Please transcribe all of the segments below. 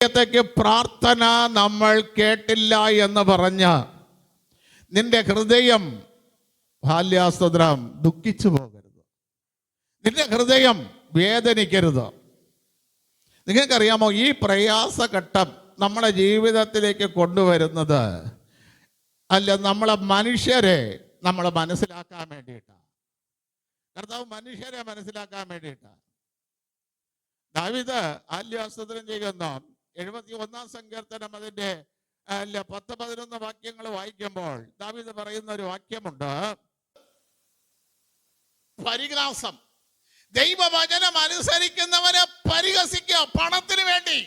ത്തേക്ക് പ്രാർത്ഥന നമ്മൾ കേട്ടില്ല എന്ന് പറഞ്ഞ് നിന്റെ ഹൃദയം ബാല്യാസ്തോത്രം ദുഃഖിച്ചു പോകരുത്. നിന്റെ ഹൃദയം വേദനിക്കരുത്. നിങ്ങൾക്കറിയാമോ, ഈ പ്രയാസഘട്ടം നമ്മുടെ ജീവിതത്തിലേക്ക് കൊണ്ടുവരുന്നത് നമ്മളെ മനുഷ്യരെ നമ്മൾ മനസ്സിലാക്കാൻ വേണ്ടിയിട്ടാണ്. കർത്താവ് മനുഷ്യരെ മനസ്സിലാക്കാൻ വേണ്ടിയിട്ടാണ്. ദാവീദ് ബാല്യാസ്തോത്രം ചെയ്യുന്ന 71 സങ്കീർത്തനം അതിന്റെ 10-11 വാക്യങ്ങൾ വായിക്കുമ്പോൾ ദാവീദ് പറയുന്ന ഒരു വാക്യമുണ്ട്, പരിഹാസം. ദൈവവചനം അനുസരിക്കുന്നവനെ പരിഹസിക്കുക പണത്തിന് വേണ്ടി.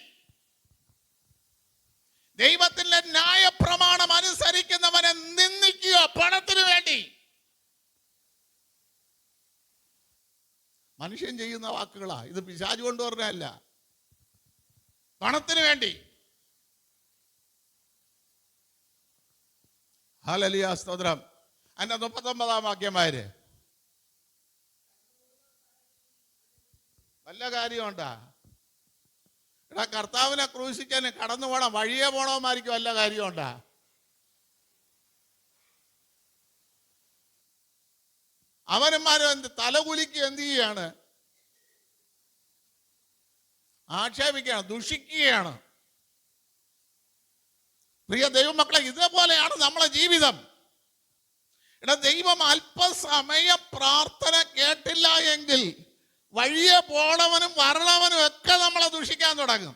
ദൈവത്തിന്റെ ന്യായപ്രമാണം അനുസരിക്കുന്നവനെ നിന്ദിക്കുക പണത്തിന് വേണ്ടി. മനുഷ്യൻ ചെയ്യുന്ന വാക്കുകളാ ഇത്. പിശാച് കൊണ്ടുവരുന്നതല്ല, പണത്തിന് വേണ്ടി. ഹല്ലേലൂയ, സ്തോത്രം. അതിന്റെ 39 വാക്യമാര് വല്ല കാര്യമുണ്ടാ? എടാ, കർത്താവിനെ ക്രൂശിക്കാൻ കടന്നു പോണം, വഴിയെ പോണവന്മാർക്ക് വല്ല കാര്യമുണ്ടാ? അവന്മാരും തലകുലിക്ക് എന്ത് ചെയ്യാണ്? ആക്ഷേപിക്കുകയാണ്, ദുഷിക്കുകയാണ്. പ്രിയ ദൈവമക്കളെ, ഇതേപോലെയാണ് നമ്മളെ ജീവിതം. എടാ, ദൈവം അല്പസമയം പ്രാർത്ഥന കേട്ടില്ല എങ്കിൽ വഴിയെ പോണവനും വരണവനും ഒക്കെ നമ്മളെ ദുഷിക്കാൻ തുടങ്ങും.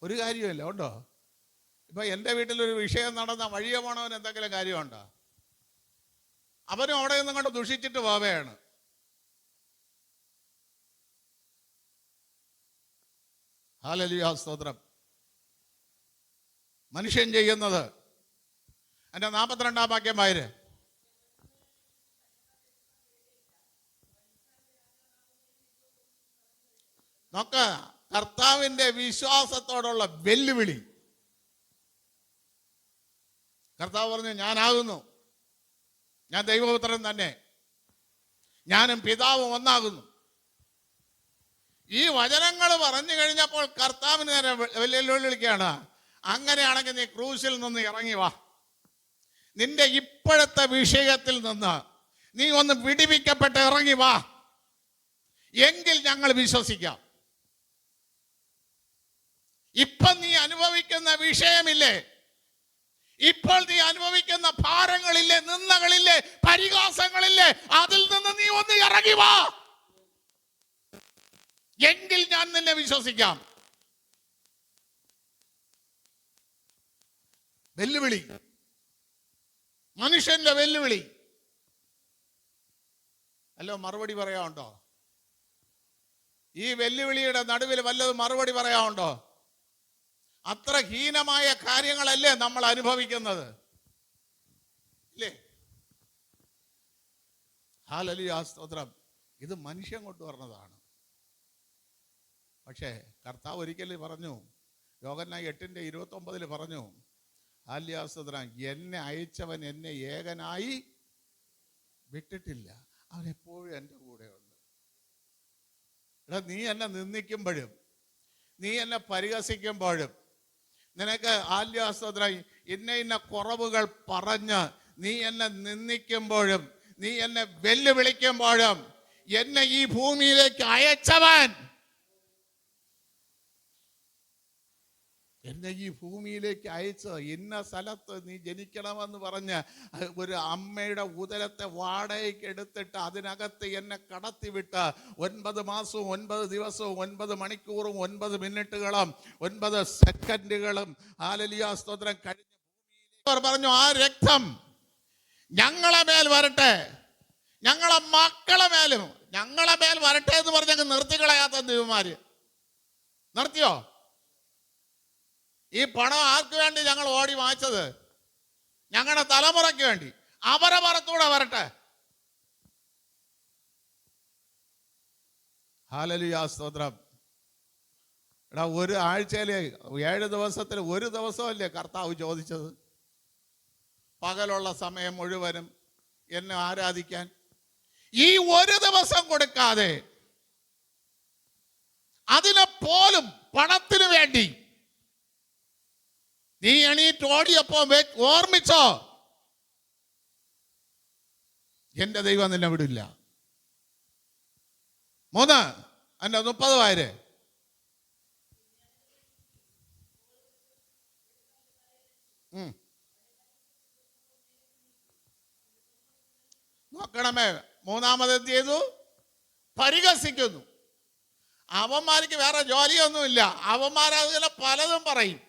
ഒരു കാര്യമല്ല ഉണ്ടോ? ഇപ്പൊ എൻ്റെ വീട്ടിലൊരു വിഷയം നടന്ന വഴിയെ പോണവന് എന്തെങ്കിലും കാര്യമുണ്ടോ? അവനും അവിടെ നിന്നും കൊണ്ട് ദുഷിച്ചിട്ട് പോവുകയാണ്. ഹല്ലേലൂയ, സ്തോത്രം. മനുഷ്യൻ ചെയ്യുന്നത് അതിന്റെ 42 വാക്യമാര് നോക്ക. കർത്താവിന്റെ വിശ്വാസത്തോടുള്ള വെല്ലുവിളി. കർത്താവ് പറഞ്ഞു, ഞാനാകുന്നു, ഞാൻ ദൈവപുത്രൻ തന്നെ, ഞാനും പിതാവും ഒന്നാകുന്നു. ഈ വചനങ്ങൾ പറഞ്ഞു കഴിഞ്ഞപ്പോൾ കർത്താവിന് നേരെ വെല്ലുവിളിക്കുകയാണ്, അങ്ങനെയാണെങ്കിൽ നീ ക്രൂശിൽ നിന്ന് ഇറങ്ങി വാ. നിന്റെ ഇപ്പോഴത്തെ വിഷയത്തിൽ നിന്ന് നീ ഒന്ന് വിടിവിക്കപ്പെട്ട് ഇറങ്ങി വാ, എങ്കിൽ ഞങ്ങൾ വിശ്വസിക്കാം. ഇപ്പം നീ അനുഭവിക്കുന്ന വിഷയമില്ലേ, ഇപ്പോൾ നീ അനുഭവിക്കുന്ന ഭാരങ്ങളില്ലേ, നിന്ദകളില്ലേ, പരിഹാസങ്ങളില്ലേ, അതിൽ നിന്ന് നീ ഒന്ന് ഇറങ്ങി വാ, എങ്കിൽ ഞാൻ നിന്നെ വിശ്വസിക്കാം. വെല്ലുവിളി, മനുഷ്യന്റെ വെല്ലുവിളി. അല്ലോ, മറുപടി പറയാനുണ്ടോ? ഈ വെല്ലുവിളിയുടെ നടുവിൽ വല്ലതും മറുപടി പറയാനുണ്ടോ? അത്ര ഹീനമായ കാര്യങ്ങളല്ലേ നമ്മൾ അനുഭവിക്കുന്നത്, ഇല്ലേ? ഹല്ലേലൂയ, സ്തോത്രം. ഇത് മനുഷ്യൻ കൊണ്ടുവരുന്നതാണ്. പക്ഷേ കർത്താവ് ഒരിക്കലും പറഞ്ഞു, യോഹന്നാൻ 8:29 പറഞ്ഞു, ഹല്ലേലൂയ, സ്തോത്രം, എന്നെ അയച്ചവൻ എന്നെ ഏകനായി വിട്ടിട്ടില്ല, അവൻ എപ്പോഴും എൻ്റെ കൂടെയുണ്ട്. എടാ, നീ എന്നെ നിന്ദിക്കുമ്പോഴും നീ എന്നെ പരിഹസിക്കുമ്പോഴും നിനക്ക് ആല്യാസ്തോത്രം ഇന്ന കുറവുകൾ പറഞ്ഞ് നീ എന്നെ നിന്ദിക്കുമ്പോഴും നീ എന്നെ വെല്ലുവിളിക്കുമ്പോഴും എന്നെ ഈ ഭൂമിയിലേക്ക് അയച്ചവൻ, എന്നെ ഈ ഭൂമിയിലേക്ക് അയച്ച് ഇന്ന സ്ഥലത്ത് നീ ജനിക്കണമെന്ന് പറഞ്ഞ് ഒരു അമ്മയുടെ ഉദരത്തെ വാടകയ്ക്ക് എടുത്തിട്ട് അതിനകത്ത് എന്നെ കടത്തിവിട്ട് 9 മാസവും 9 ദിവസവും 9 മണിക്കൂറും 9 മിനിറ്റുകളും 9 സെക്കൻഡുകളും ഹല്ലേലൂയ, സ്തോത്രം കഴിഞ്ഞ ഭൂമിയിലേക്ക് പറഞ്ഞു, ആ രക്തം ഞങ്ങളെ മേൽ വരട്ടെ, ഞങ്ങളെ മക്കളെ മേലും ഞങ്ങളെ മേൽ വരട്ടെ എന്ന് പറഞ്ഞങ്ങ് നിർത്തിക്കളയാത്ത ദൈവമാര് നിർത്തിയോ? ഈ പണം ആർക്ക് വേണ്ടി ഞങ്ങൾ ഓടി വാങ്ങിച്ചത്? ഞങ്ങളുടെ തലമുറയ്ക്ക് വേണ്ടി. അവരെ പുറത്തൂടെ വരട്ടെ. ഹല്ലേലൂയ, സ്തോത്രം. എടാ, ഒരു ആഴ്ചയിലെ 7 ദിവസത്തിൽ ഒരു ദിവസമല്ലേ കർത്താവ് ചോദിച്ചത്? പകലുള്ള സമയം മുഴുവനും എന്നെ ആരാധിക്കാൻ. ഈ ഒരു ദിവസം കൊടുക്കാതെ അതിനെ പോലും പണത്തിന് വേണ്ടി നീ എണീറ്റ് ഓടിയപ്പോ ഓർമ്മിച്ചോ, എന്റെ ദൈവം നിന്നെ വിടില്ല. 3 അതിന്റെ 30 വായരെ. നോക്കണമേ, 3 എന്ത് ചെയ്തു? പരിഹസിക്കുന്നു. അവന്മാർക്ക് വേറെ ജോലിയൊന്നുമില്ല. അവന്മാരതിനെ പലതും പറയും.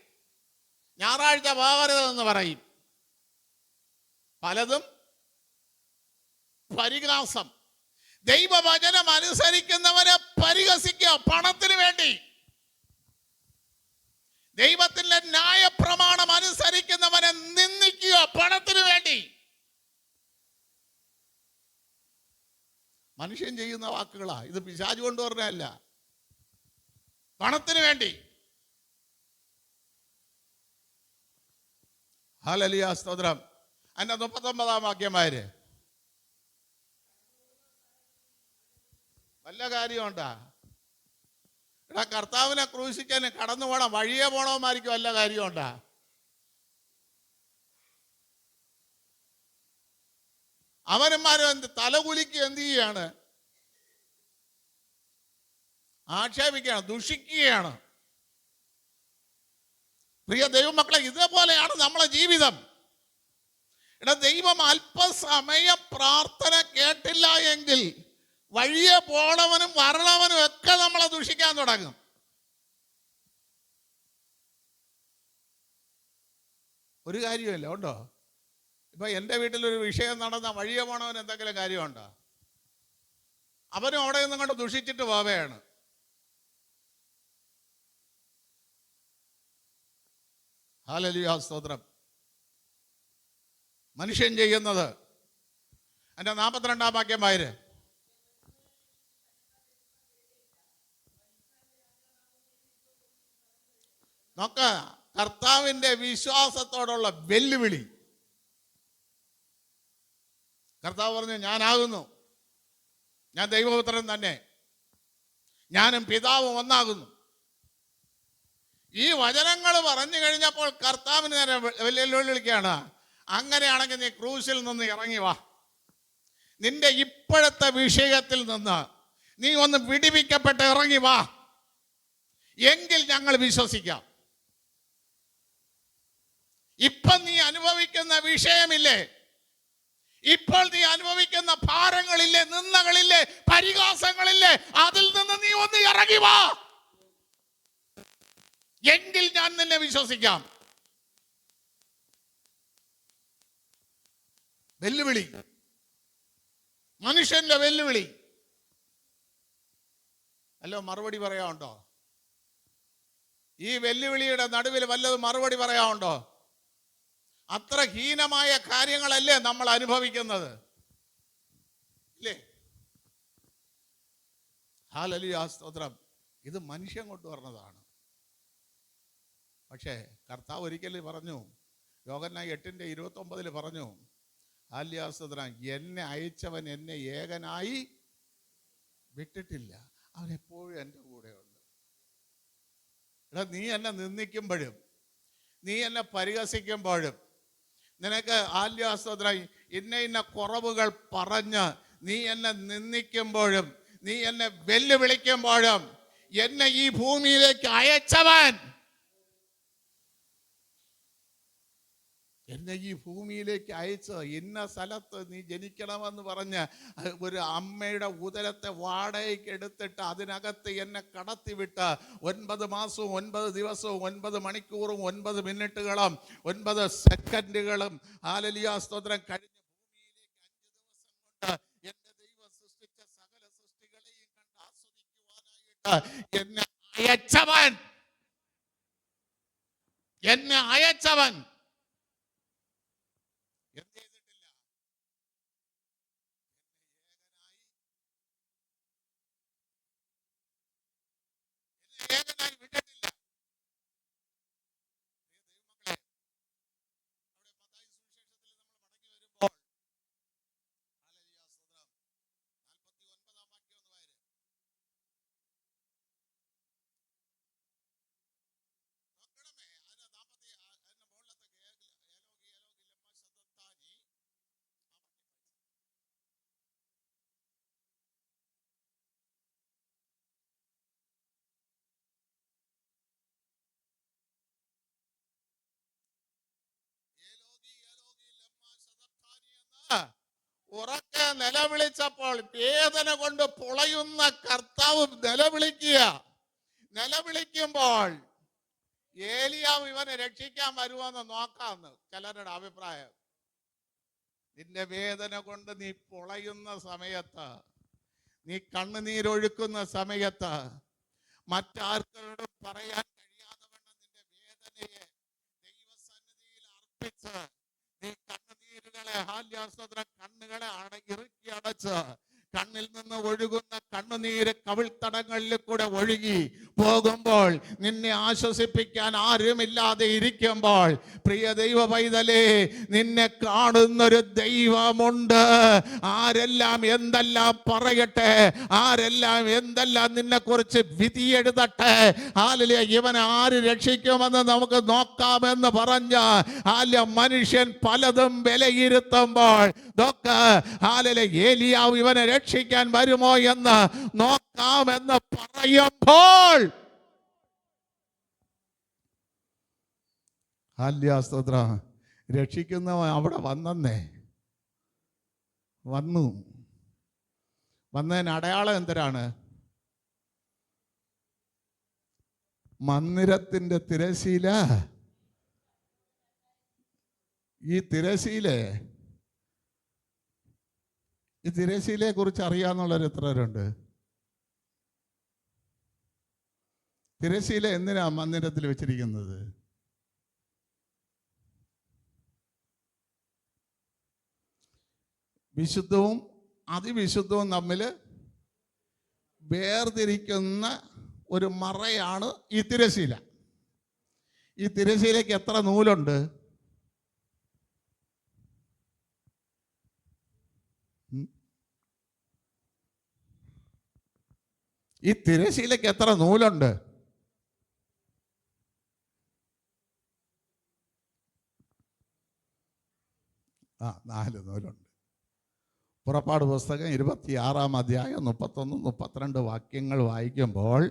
ഞായറാഴ്ച പോകരുതെന്ന് പറയും. പലതും പരിഹാസം. ദൈവവചനം അനുസരിക്കുന്നവനെ പരിഹസിക്കുക പണത്തിന് വേണ്ടി. ദൈവത്തിന്റെ ന്യായപ്രമാണം അനുസരിക്കുന്നവനെ നിന്ദിക്കുക പണത്തിന് വേണ്ടി. മനുഷ്യൻ ചെയ്യുന്ന വാക്കുകളാ ഇത്. പിശാച് കൊണ്ടുവരുന്നതല്ല, പണത്തിന് വേണ്ടി. ഹല്ലേലൂയ, സ്തോത്രം. അതിന്റെ 39 വാക്യമാര്. വല്ല കാര്യമുണ്ടാ? എടാ, കർത്താവിനെ ക്രൂശിക്കാൻ കടന്നു പോണം, വഴിയെ പോണവന്മാർക്ക് വല്ല കാര്യമുണ്ടാ? അവന്മാരും തലകുലിക്ക് എന്ത് ചെയ്യാണ്? ആക്ഷേപിക്കുകയാണ്, ദുഷിക്കുകയാണ്. പ്രിയ ദൈവമക്കളെ, ഇതേപോലെയാണ് നമ്മളെ ജീവിതം. എടാ, ദൈവം അല്പസമയം പ്രാർത്ഥന കേട്ടില്ല എങ്കിൽ വഴിയെ പോണവനും വരണവനും ഒക്കെ നമ്മളെ ദുഷിക്കാൻ തുടങ്ങും. ഒരു കാര്യമില്ല, ഉണ്ടോ? ഇപ്പൊ എൻ്റെ വീട്ടിലൊരു വിഷയം നടന്ന വഴിയെ പോണവൻ എന്തെങ്കിലും കാര്യമുണ്ടോ? അവനും അവിടെ നിന്നും കൊണ്ട് ദുഷിച്ചിട്ട് പോവുകയാണ്. ഹല്ലേലൂയ, സ്തോത്രം. മനുഷ്യൻ ചെയ്യുന്നത്. എൻ്റെ 42 വാക്യം വായര്. നോക്ക, കർത്താവിൻ്റെ വിശ്വാസത്തോടുള്ള വെല്ലുവിളി. കർത്താവ് പറഞ്ഞു, ഞാനാകുന്നു, ഞാൻ ദൈവപുത്രൻ തന്നെ, ഞാനും പിതാവും ഒന്നാകുന്നു. ഈ വചനങ്ങൾ പറഞ്ഞു കഴിഞ്ഞപ്പോൾ കർത്താവിന് നേരെ വെല്ലുവിളിക്കുകയാണ്. അങ്ങനെയാണെങ്കിൽ നീ ക്രൂശിൽ നിന്ന് ഇറങ്ങി വാ. നിന്റെ ഇപ്പോഴത്തെ വിഷയത്തിൽ നിന്ന് നീ ഒന്ന് വിടിവിക്കപ്പെട്ട് ഇറങ്ങി വാ, എങ്കിൽ ഞങ്ങൾ വിശ്വസിക്കാം. ഇപ്പം നീ അനുഭവിക്കുന്ന വിഷയമില്ലേ, ഇപ്പോൾ നീ അനുഭവിക്കുന്ന ഭാരങ്ങളില്ലേ, നിന്ദകളില്ലേ, പരിഹാസങ്ങളില്ലേ, അതിൽ നിന്ന് നീ ഒന്ന് ഇറങ്ങി വാ, എങ്കിൽ ഞാൻ നിന്നെ വിശ്വസിക്കാം. വെല്ലുവിളി, മനുഷ്യന്റെ വെല്ലുവിളി. അല്ലോ, മറുപടി പറയാനുണ്ടോ? ഈ വെല്ലുവിളിയുടെ നടുവിൽ വല്ലതും മറുപടി പറയാനുണ്ടോ? അത്ര ഹീനമായ കാര്യങ്ങളല്ലേ നമ്മൾ അനുഭവിക്കുന്നത്, ഇല്ലേ? ഹല്ലേലൂയ, സ്തോത്രം. ഇത് മനുഷ്യൻ കൊണ്ടുവരുന്നതാണ്. പക്ഷേ കർത്താവ് ഒരിക്കലും പറഞ്ഞു, യോഹന്നാൻ 8:29 പറഞ്ഞു, ഹല്ലേലൂയ, സ്തോത്രം, എന്നെ അയച്ചവൻ എന്നെ ഏകനായി വിട്ടിട്ടില്ല, അവൻ എപ്പോഴും എൻ്റെ കൂടെയുണ്ട്. എടാ, നീ എന്നെ നിന്ദിക്കുമ്പോഴും നീ എന്നെ പരിഹസിക്കുമ്പോഴും നിനക്ക് ഹല്ലേലൂയ, സ്തോത്രം, ഇന്ന കുറവുകൾ പറഞ്ഞ് നീ എന്നെ നിന്ദിക്കുമ്പോഴും നീ എന്നെ വെല്ലുവിളിക്കുമ്പോഴും എന്നെ ഈ ഭൂമിയിലേക്ക് അയച്ചവൻ, എന്നെ ഈ ഭൂമിയിലേക്ക് അയച്ച് ഇന്ന സ്ഥലത്ത് നീ ജനിക്കണമെന്ന് പറഞ്ഞ് ഒരു അമ്മയുടെ ഉദരത്തെ വാടകയ്ക്ക് എടുത്തിട്ട് അതിനകത്ത് എന്നെ കടത്തിവിട്ട് 9 മാസവും 9 ദിവസവും 9 മണിക്കൂറും 9 മിനിറ്റുകളും 9 സെക്കൻഡുകളും ഹല്ലേലൂയ, സ്തോത്രം കഴിഞ്ഞ ഭൂമിയിലേക്ക് 5 ദിവസം കൊണ്ട് എന്റെ ദൈവം സൃഷ്ടിച്ച സകല സൃഷ്ടികളെയും കണ്ട് ആസ്വദിക്കുവാനായിട്ട് എന്നെ അയച്ചവൻ, എന്നെ അയച്ചവൻ എന്ത് ചെയ്തിട്ടില്ല? എന്നെ ഏകനായി വിട്ടിട്ടില്ല. ദൈവമക്കളെ, അവിടെ മത്തായി സുവിശേഷത്തിൽ നമ്മൾ മടങ്ങി വരുമ്പോൾ ഹല്ലേലൂയ, സ്തോത്രം, 49 വാക്യം ഒന്ന് വായിരെ. ഉറക്കെ നിലവിളിച്ചപ്പോൾ വേദന കൊണ്ട് പൊളയുന്ന കർത്താവ് നിലവിളിക്കുമ്പോൾ ഏലിയാവ് ഇവനെ രക്ഷിക്കാൻ വരുമെന്ന് നോക്കാമെന്ന് ചിലരുടെ അഭിപ്രായം. നിന്റെ വേദന കൊണ്ട് നീ പൊളയുന്ന സമയത്ത്, നീ കണ്ണുനീരൊഴുക്കുന്ന സമയത്ത്, മറ്റാർക്കോടും പറയാൻ കഴിയാതെ വണ്ണം നിന്റെ വേദനയെ ദൈവസന്നിധിയിൽ അർപ്പിച്ച് നീ കണ്ണുനീരുകളെ കണ്ണുകളെ ഇറുക്കി അടച്ച് കണ്ണിൽ നിന്ന് ഒഴുകുന്ന കണ്ണുനീര് കവിൾത്തടങ്ങളിൽ കൂടെ ഒഴുകി പോകുമ്പോൾ, നിന്നെ ആശ്വസിപ്പിക്കാൻ ആരുമില്ലാതെ ഇരിക്കുമ്പോൾ, പ്രിയ ദൈവ പൈതലേ, നിന്നെ കാണുന്നൊരു ദൈവമുണ്ട്. ആരെല്ലാം എന്തെല്ലാം പറയട്ടെ, ആരെല്ലാം എന്തെല്ലാം നിന്നെ കുറിച്ച് വിധിയെഴുതട്ടെ, ഹല്ലേലൂയ, ഇവനെ ആര് രക്ഷിക്കുമെന്ന് നമുക്ക് നോക്കാമെന്ന് പറഞ്ഞ മനുഷ്യൻ പലതും വിലയിരുത്തുമ്പോൾ, ഏലിയാവ് ഇവനെ രക്ഷിക്കാൻ വരുമോ എന്ന് നോക്കാമെന്ന് പറയുമ്പോൾ, രക്ഷിക്കുന്നവൻ അവിടെ വന്നതിന് അടയാളം എന്തരാണ്? മന്ദിരത്തിന്റെ തിരശീല. ഈ തിരശീലയെ കുറിച്ച് അറിയാവുന്നവർ എത്ര പേരുണ്ട്? തിരശീല എന്തിനാ മന്ദിരത്തിൽ വെച്ചിരിക്കുന്നത്? വിശുദ്ധവും അതിവിശുദ്ധവും തമ്മിൽ വേർതിരിക്കുന്ന ഒരു മറയാണ് ഈ തിരശീല. ഈ തിരശീലയ്ക്ക് എത്ര നൂലുണ്ട്? ഈ തിരശീലയ്ക്ക് എത്ര നൂലുണ്ട്? ആ, 4 നൂലുണ്ട്. പുറപ്പാട് പുസ്തകം 26-ാം അധ്യായം 31-32 വാക്യങ്ങൾ വായിക്കുമ്പോൾ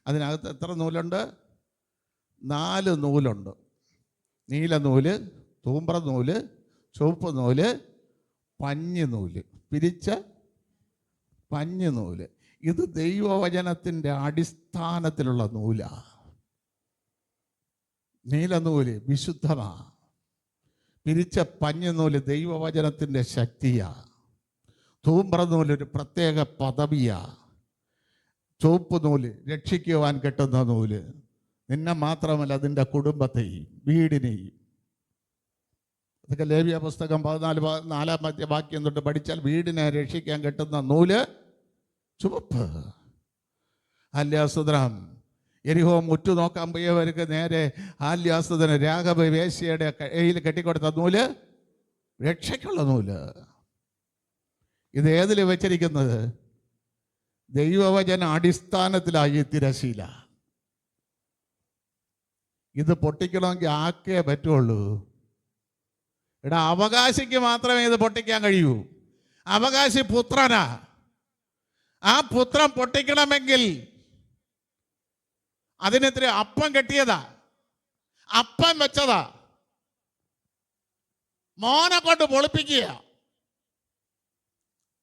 അതിനകത്ത് എത്ര നൂലുണ്ട്? 4 നൂലുണ്ട്. നീലനൂല്, തൂമ്പ്രനൂല്, ചുവപ്പ് നൂല്, പഞ്ഞിനൂല്, പിരിച്ച പഞ്ഞിനൂല്. ഇത് ദൈവവചനത്തിൻ്റെ അടിസ്ഥാനത്തിലുള്ള നൂലാ. നീലനൂല് വിശുദ്ധമാ, പിരിച്ച പഞ്ഞിനൂല് ദൈവവചനത്തിൻ്റെ ശക്തിയാ, തൂമ്പ്രനൂല് ഒരു പ്രത്യേക പദവിയാ, ചുവപ്പ് നൂല് രക്ഷിക്കുവാൻ കെട്ടുന്ന നൂല്. നിന്നെ മാത്രമല്ല, അതിൻ്റെ കുടുംബത്തെയും വീടിനെയും. അതൊക്കെ ലേവ്യ പുസ്തകം 14-4 വാക്യം തൊട്ട് പഠിച്ചാൽ വീടിനെ രക്ഷിക്കാൻ കെട്ടുന്ന നൂല് ചുവപ്പ്. ആല്യാസുദ്രം എരിഹോ മുറ്റു നോക്കാൻ പോയവർക്ക് നേരെ ആല്യാസുദ്രൻ രാഘവ വേശ്യയുടെ കയ്യിൽ കെട്ടിക്കൊടുത്ത നൂല് രക്ഷയ്ക്കുള്ള നൂല്. ഇത് ഏതിൽ വെച്ചിരിക്കുന്നത്? ദൈവവചന അടിസ്ഥാനത്തിലായി തിരശീല. ഇത് പൊട്ടിക്കണമെങ്കിൽ ആക്കേ പറ്റുള്ളൂ. അവകാശിക്ക് മാത്രമേ ഇത് പൊട്ടിക്കാൻ കഴിയൂ. അവകാശി പുത്രനാ. ആ പുത്രൻ പൊട്ടിക്കണമെങ്കിൽ അതിനെതിരെ അപ്പം കെട്ടിയതാ, അപ്പം വെച്ചതാ, മോനെ കൊണ്ട് പൊളിപ്പിക്കുക.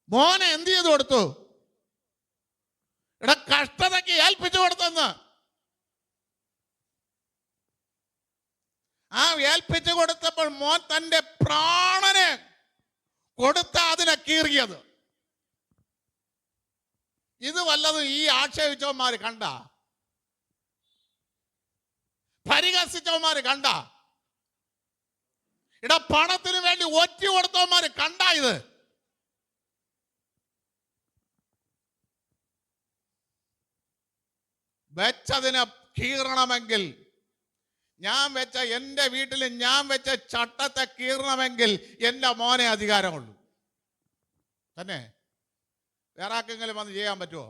മോനെ എന്ത് ചെയ്തു കൊടുത്തു? കഷ്ടതയ്ക്ക് ഏൽപ്പിച്ചു കൊടുത്തെന്ന്. ആ ഏൽപ്പിച്ചു കൊടുത്തപ്പോൾ മോൻ തന്റെ പ്രാണനെ കൊടുത്ത അതിനെ കീറിയത്. ഇത് വല്ലതും ഈ ആക്ഷേപിച്ചവന്മാര് കണ്ട, പരിഹസിച്ചവന്മാര് കണ്ട, പണത്തിന് വേണ്ടി ഒറ്റ കൊടുത്തവന്മാര് കണ്ട? ഇത് വെച്ചതിനെ കീറണമെങ്കിൽ, എൻ്റെ വീട്ടിൽ ഞാൻ വെച്ച ചട്ടത്തെ കീറണമെങ്കിൽ എൻ്റെ മോനെ അധികാരമുള്ളൂ. തന്നെ വേറെ ആർക്കെങ്കിലും വന്ന് ചെയ്യാൻ പറ്റുമോ?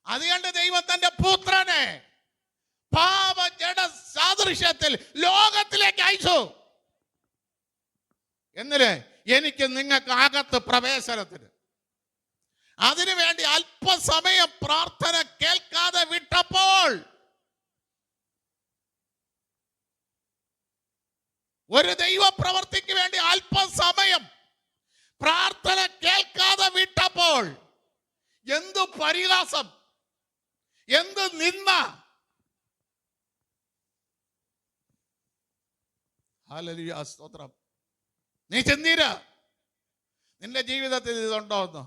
അതുകൊണ്ട് ദൈവം തന്റെ പുത്രനെ പാപജഡ സാദൃശ്യത്തിൽ ലോകത്തിലേക്ക് അയച്ചു. എന്നിട്ട് എനിക്ക് നിങ്ങൾക്ക് അകത്ത് പ്രവേശനത്തിന്. അതിനുവേണ്ടി അല്പസമയം പ്രാർത്ഥന കേൾക്കാതെ വിട്ടപ്പോൾ ഒരു ദൈവപ്രവർത്തിക്ക് വേണ്ടി അല്പസമയം പ്രാർത്ഥന കേൾക്കാതെ വിട്ടപ്പോൾ എന്തു പരിഹാസം, എന്ത് നിന്ന. ഹല്ലേലൂയ, സ്തോത്രം. നീ ചിന്തീര നിന്റെ ജീവിതത്തിൽ ഇതുണ്ടോ എന്ന്.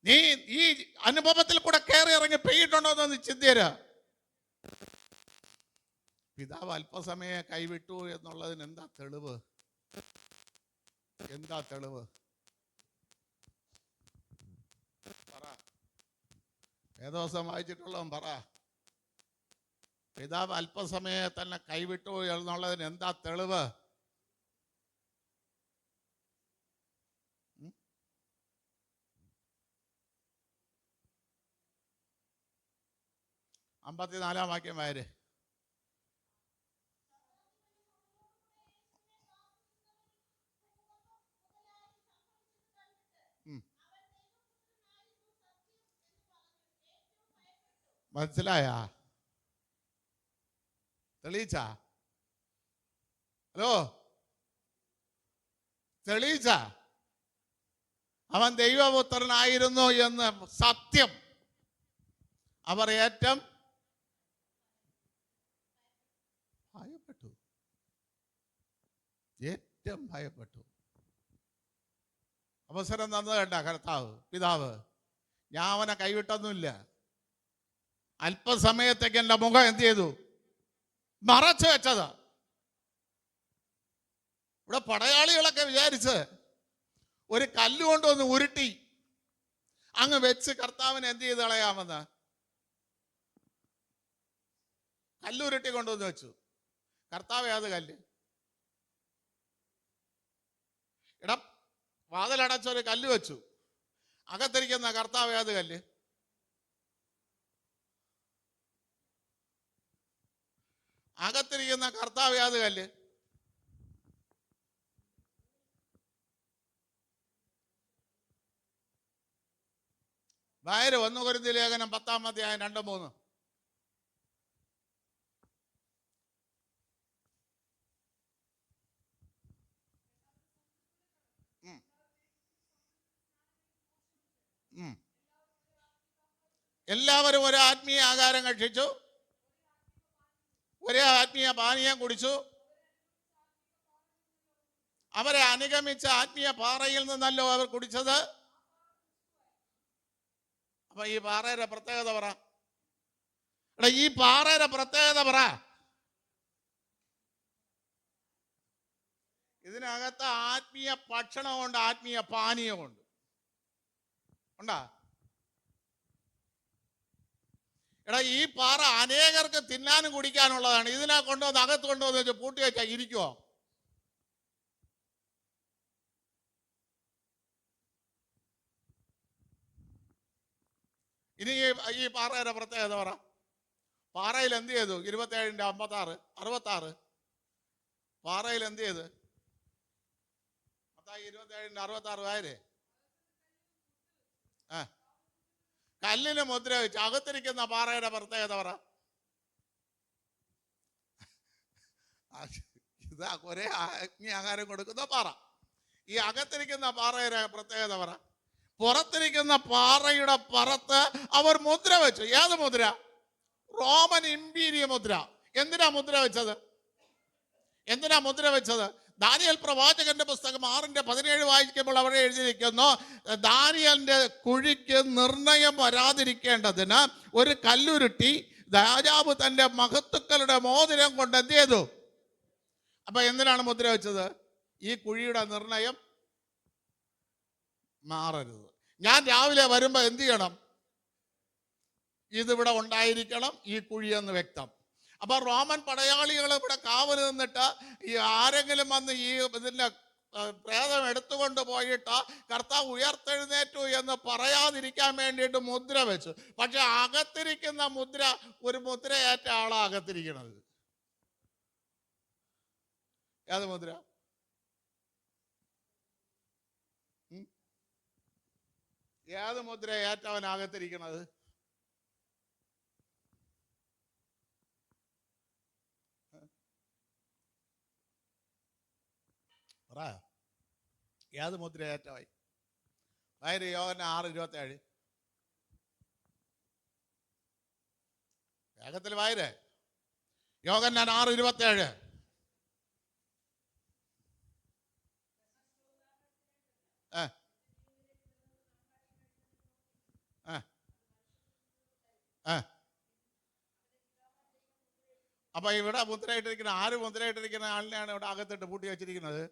നീ ഈ അനുഭവത്തിൽ കൂടെ കയറി ഇറങ്ങി പെയ്യിട്ടുണ്ടോ എന്ന് ചിന്തീര. പിതാവ് അല്പസമയം കൈവിട്ടു എന്നുള്ളതിന് എന്താ തെളിവ്? എന്താ തെളിവ്? പറ. ഏതോസം വായിച്ചിട്ടുള്ളവൻ പറ. പിതാവ് അല്പസമയം തന്നെ കൈവിട്ടു എന്നുള്ളതിന് എന്താ തെളിവ്? അമ്പത്തിനാലാം വാക്യം വായര്. മനസ്സിലായ? തെളിയിച്ച? ഹലോ, തെളിയിച്ച? അവൻ ദൈവപുത്രനായിരുന്നു എന്ന് സത്യം അവർ ഏറ്റവും ഭയപ്പെട്ടു. ഏറ്റവും ഭയപ്പെട്ടു. അവസരം തന്നത് കണ്ട കർത്താവ് പിതാവ്. ഞാൻ അവനെ കൈവിട്ടൊന്നുമില്ല. അല്പസമയത്തേക്ക് എൻ്റെ മുഖം എന്ത് ചെയ്തു? മറച്ചു വെച്ചത്. ഇവിടെ പടയാളികളൊക്കെ വിചാരിച്ച് ഒരു കല്ലുകൊണ്ട് ഒന്ന് ഉരുട്ടി അങ്ങ് വെച്ച് കർത്താവിനെ എന്ത് ചെയ്ത് കളയാമെന്ന്. കല്ലുരുട്ടി കൊണ്ടുവന്ന് വെച്ചു. കർത്താവ് ഏത് കല്ല്? ഇടം വാതിലടച്ചൊരു കല്ല് വെച്ചു. അകത്തിരിക്കുന്ന കർത്താവ് ഏത് കല്ല്? അകത്തിരിക്കുന്ന കർത്താവ് ഏത് കല്ല്? വായര് 1 കൊരിന്ത്യർ ലേഖനം 10-ാം അധ്യായം 2-3. എല്ലാവരും ഒരു ആത്മീയ ആഹാരം ഭക്ഷിച്ചു, ഒരേ ആത്മീയ പാനീയം കുടിച്ചു. അവരെ അനുഗമിച്ച ആത്മീയ പാറയിൽ നിന്നല്ലോ അവർ കുടിച്ചത്. അപ്പൊ ഈ പാറയുടെ പ്രത്യേകത പറ. എടാ, ഈ പാറയുടെ പ്രത്യേകത പറ. ഇതിനകത്ത് ആത്മീയ ഭക്ഷണമുണ്ട്, ആത്മീയ പാനീയമുണ്ട്. ഉണ്ടാ? എടാ, ഈ പാറ അനേകർക്ക് തിന്നാനും കുടിക്കാനുള്ളതാണ്. ഇതിനെ കൊണ്ടുവന്ന് അകത്ത് കൊണ്ടുവന്ന് വെച്ച് പൂട്ടി വെച്ചാൽ ഇരിക്കുവോ? ഇനി ഈ പാറയുടെ പ്രത്യേകത പറ. പാറയിൽ എന്ത് ചെയ്തു? 27:56 പാറയിൽ എന്ത് ചെയ്ത്? 27:66 ആയിരേ. കല്ലിന് മുദ്ര വെച്ച്. അകത്തിരിക്കുന്ന പാറയുടെ പ്രത്യേകത പറ. ഇതാ ഒരേ അഗ്നി ആഹാരം കൊടുക്കുന്ന പാറ. ഈ അകത്തിരിക്കുന്ന പാറയുടെ പ്രത്യേകത പറ. പുറത്തിരിക്കുന്ന പാറയുടെ പുറത്ത് അവർ മുദ്ര വെച്ചു. ഏത് മുദ്ര? റോമൻ ഇമ്പീരിയ മുദ്ര. എന്തിനാ മുദ്ര വെച്ചത്? എന്തിനാ മുദ്ര വെച്ചത്? ദാനിയേൽ പ്രവാചകന്റെ പുസ്തകം 6:17 വായിക്കുമ്പോൾ അവിടെ എഴുതിയിരിക്കുന്നു, ദാനിയേലിന്റെ കുഴിക്ക് നിർണയം വരാതിരിക്കേണ്ടതിന് ഒരു കല്ലുരുട്ടി രാജാവ് തന്റെ മഹത്തുക്കളുടെ മോതിരം കൊണ്ട് എന്ത് ചെയ്തു? അപ്പൊ എന്തിനാണ് മുദ്ര വെച്ചത്? ഈ കുഴിയുടെ നിർണയം മാറരുത്. ഞാൻ രാവിലെ വരുമ്പോ എന്ത് ചെയ്യണം? ഇതിവിടെ ഉണ്ടായിരിക്കണം, ഈ കുഴിയെന്ന് വ്യക്തം. അപ്പൊ റോമൻ പടയാളികൾ ഇവിടെ കാവൽ നിന്നിട്ട് ഈ ആരെങ്കിലും വന്ന് ഈ ഇതിന്റെ പ്രേതം എടുത്തുകൊണ്ട് പോയിട്ട് കർത്താവ് ഉയർത്തെഴുന്നേറ്റു എന്ന് പറയാതിരിക്കാൻ വേണ്ടിയിട്ട് മുദ്ര വെച്ചു. പക്ഷെ അകത്തിരിക്കുന്ന മുദ്ര, ഒരു മുദ്രയേറ്റ ആളാ അകത്തിരിക്കണത്. ഏത് മുദ്ര? ഏത് മുദ്ര ഏറ്റവനകത്തിരിക്കണത്? പറ, ഏത് മുദ്ര ഏറ്റമായി? വയറ് യോഹന്നാൻ 6:27. വേഗത്തിൽ വായര്. യോഹന്നാൻ 6:27. അപ്പൊ ഇവിടെ മുദ്രയിട്ടിരിക്കുന്ന ആര്? മുദ്രയിട്ടിരിക്കുന്ന ആളിനെയാണ് ഇവിടെ അകത്തിട്ട് പൂട്ടി വെച്ചിരിക്കുന്നത്.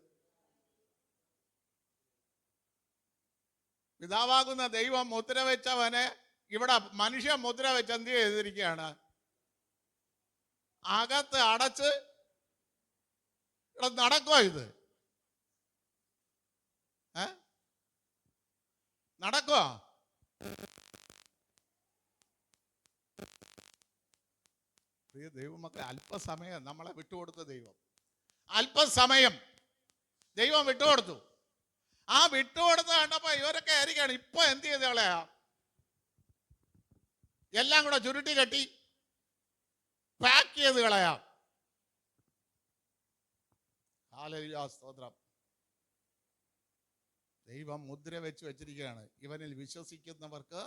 പിതാവാകുന്ന ദൈവം മുദ്ര വെച്ചവനെ ഇവിടെ മനുഷ്യൻ മുദ്ര വെച്ച് എന്ത് ചെയ്തിരിക്കുകയാണ്? അകത്ത് അടച്ച് ഇവിടെ നടക്കോ? ഇത് നടക്കോ? പ്രിയ ദൈവമക്കളെ, അല്പസമയം നമ്മളെ വിട്ടുകൊടുത്ത ദൈവം, അല്പസമയം ദൈവം വിട്ടുകൊടുത്തു. ആ വിട്ടുകൊടുത്ത് കണ്ടപ്പോ ഇവരൊക്കെ ആയിരിക്കാണ് ഇപ്പൊ എന്ത് ചെയ്ത് കളയാ? എല്ലാം കൂടെ ചുരുട്ടി കെട്ടി പാക്ക് ചെയ്ത് കളയാം. ഹല്ലേലൂയ, സ്തോത്രം. ദൈവം മുദ്ര വെച്ചിരിക്കുകയാണ്. ഇവനിൽ വിശ്വസിക്കുന്നവർക്ക്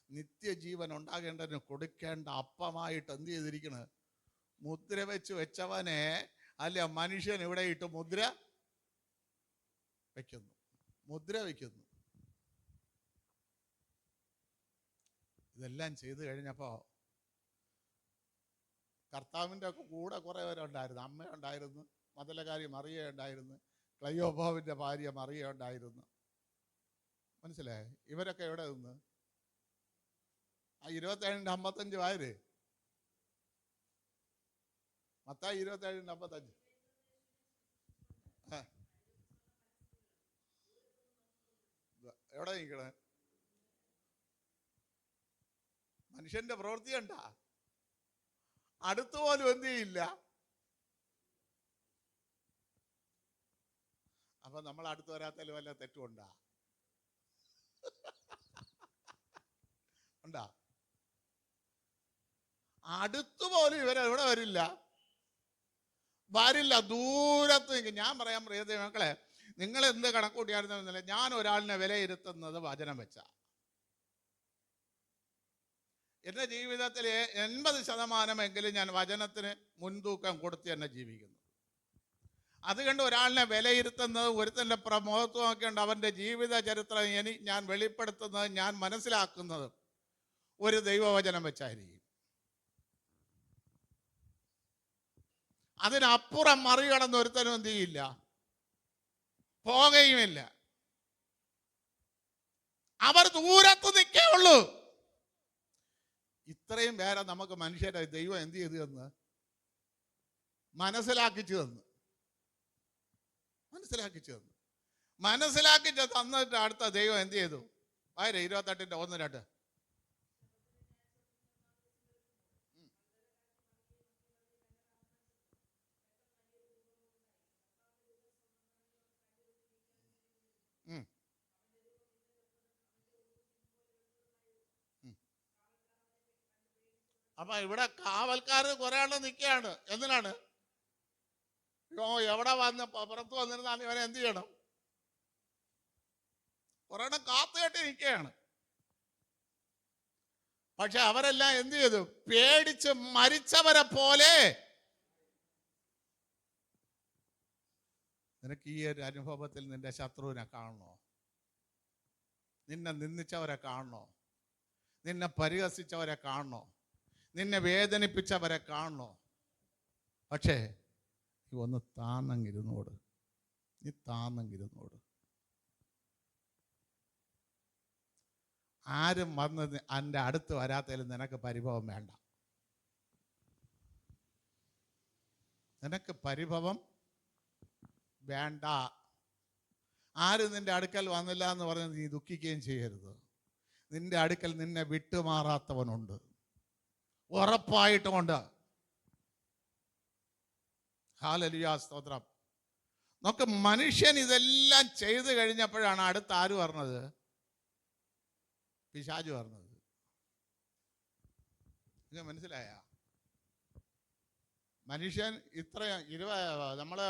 നിത്യജീവൻ ഉണ്ടാകേണ്ടതിന് കൊടുക്കേണ്ട അപ്പമായിട്ട് എന്ത് ചെയ്തിരിക്കണ്? മുദ്ര വെച്ചവനെ അല്ല മനുഷ്യൻ ഇവിടെ ഇട്ട് മുദ്ര വയ്ക്കുന്നു. ഇതെല്ലാം ചെയ്തു കഴിഞ്ഞപ്പോ കർത്താവിൻ്റെ കൂടെ കുറെ പേരുണ്ടായിരുന്നു. അമ്മയുണ്ടായിരുന്നു, മദലകാരി മറിയ ഉണ്ടായിരുന്നു, ക്ലയോപാവിൻ്റെ ഭാര്യ മറിയ ഉണ്ടായിരുന്നു. മനസ്സിലായി? ഇവരൊക്കെ എവിടെ നിന്ന്? ആ 27:55 വായര്. മത്തായി 27:55. എവിടെ നിൽക്കണേ? മനുഷ്യന്റെ പ്രവൃത്തി കണ്ട അടുത്തുപോലും എന്ത് ചെയ്യില്ല. അപ്പൊ നമ്മൾ അടുത്ത് വരാത്തതിൽ വല്ല തെറ്റുണ്ടാ? ഉണ്ടാ? അടുത്തുപോലും ഇവരെവിടെ വരില്ല. ദൂരത്ത്. ഞാൻ പറയാൻ പ്രിയതേ മക്കളെ, നിങ്ങൾ എന്ത് കണക്കൂട്ടിയായിരുന്നില്ല, ഞാൻ ഒരാളിനെ വിലയിരുത്തുന്നത് വചനം വെച്ച. എൻ്റെ ജീവിതത്തിൽ 80% ഞാൻ വചനത്തിന് മുൻതൂക്കം കൊടുത്ത് തന്നെ ജീവിക്കുന്നു. അതുകൊണ്ട് ഒരാളിനെ വിലയിരുത്തുന്നത്, ഒരുത്തൻ്റെ പ്രമോദത്വം ഒക്കെ ഉണ്ട്, അവൻ്റെ ജീവിത ചരിത്രം ഞാൻ വെളിപ്പെടുത്തുന്നത്, ഞാൻ മനസ്സിലാക്കുന്നത് ഒരു ദൈവവചനം വെച്ചായിരിക്കും. അതിനപ്പുറം മറികടന്ന് ഒരുത്തനും എന്ത് ചെയ്യില്ല, പോകുകയുമില്ല. അവർ ദൂരത്ത് നിൽക്കേ ഉള്ളൂ. ഇത്രയും പേരെ നമുക്ക് മനുഷ്യരെ ദൈവം എന്ത് ചെയ്തു തന്ന്? മനസ്സിലാക്കിച്ചു തന്നു. മനസ്സിലാക്കിച്ച് തന്നിട്ട് അടുത്ത ദൈവം എന്ത് ചെയ്തു? 28:1-2. അപ്പൊ ഇവിടെ കാവൽക്കാർ കുറെ ആള് നിൽക്കുകയാണ്. എന്തിനാണ്? എവിടെ വന്ന് പുറത്ത് വന്നിരുന്നാൽ ഇവനെ എന്ത് ചെയ്യണം? കുറെ എണ്ണം കാത്തുകെട്ടി നിൽക്കുകയാണ്. പക്ഷെ അവരെല്ലാം എന്ത് ചെയ്തു? പേടിച്ച് മരിച്ചവരെ പോലെ. നിനക്ക് ഈ ഒരു അനുഭവത്തിൽ നിന്റെ ശത്രുവിനെ കാണണോ? നിന്നെ നിന്ദിച്ചവരെ കാണണോ? നിന്നെ പരിഹസിച്ചവരെ കാണണോ? നിന്നെ വേദനിപ്പിച്ചവരെ കാണണോ? പക്ഷേ നീ ഒന്ന് താന്നങ്ങിരുന്നോട്. ആരും വന്ന് എൻ്റെ അടുത്ത് വരാത്തതിൽ നിനക്ക് പരിഭവം വേണ്ട. ആരും നിന്റെ അടുക്കൽ വന്നില്ല എന്ന് പറഞ്ഞ് നീ ദുഃഖിക്കുകയും ചെയ്യരുത്. നിന്റെ അടുക്കൽ നിന്നെ വിട്ടുമാറാത്തവനുണ്ട്, ഉറപ്പായിട്ടുമുണ്ട്. ഹല്ലേലൂയ, സ്തോത്രം. നമുക്ക് മനുഷ്യൻ ഇതെല്ലാം ചെയ്തു കഴിഞ്ഞപ്പോഴാണ് അടുത്ത് ആര് പറഞ്ഞത്? പിശാച് പറഞ്ഞത്. ഇത് മനസ്സിലായ? മനുഷ്യൻ ഇത്ര നമ്മള്